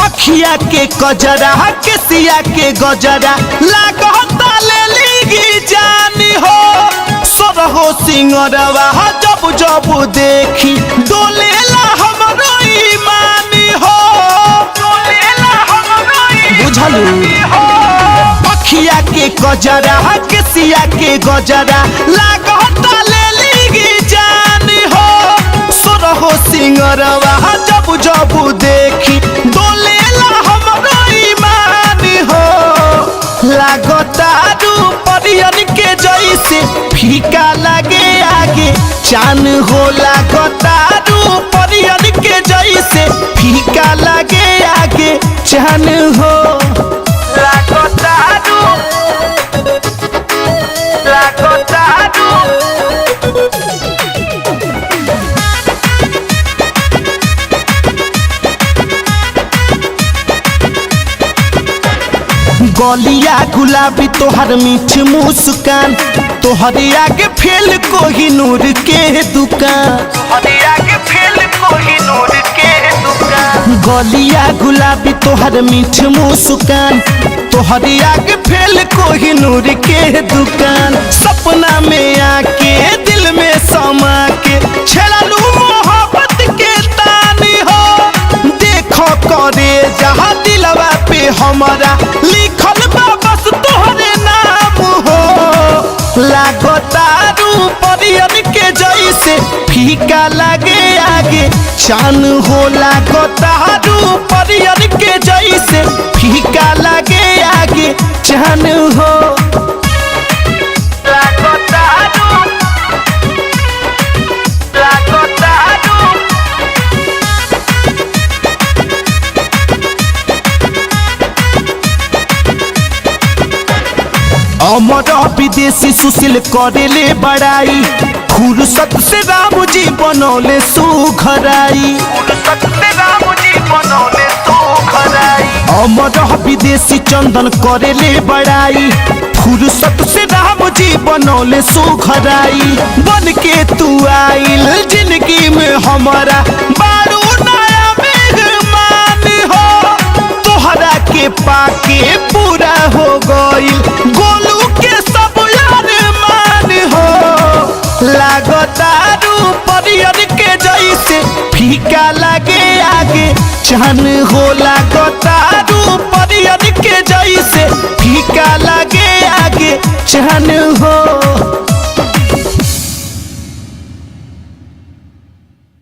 अखिया के कजरा केसिया के गजरा लागता ले लीगी जानी हो सोरहो सिंगरवा जब जब देखी डोलेला हमरो ईमानी हो बुझलू अखिया के कजरा केसिया के गजरा लागता ले लीगी जानी हो सोरहो सिंगरवा जब जब देखी परियन के जैसे फीका लगे आगे चान हो लागतारू परियन के जैसे फीका लगे आगे चान हो लागतारू गलिया गुलाबी तोहर मीठ मुस्कान तोहर आगे फेल कोहिनूर के दुकान गलिया गुलाबी तोहर मीठ मुस्कान तोहर आगे फेल कोहिनूर के दुकान सपना में आके दिल में समा के छेड़लू मोहब्बत के तानी हो देखो करे जहाँ दिलवा पे हमारा लिखल बा बस तोहरे नाम हो लागतारू परियन के जैसे फीका लगे आगे चान हो लागतारू परियन के जैसे फीका लगे आगे चान हो अमर विदेशी सुशील करेले बड़ाई फुर्सत से राम जी बनौले सुघराई अमर विदेशी चंदन करेले बड़ाई फुर्सत से राम जी बनौले सुघराई बन के तू आइल जिंदगी में हमारा बारू नया मेहमान हो तोहरा के पाके पूरा हो गइल गोलू के सब यार मान हो लागतारू परियन के जैसे फीका लगे आगे चान हो लागतारू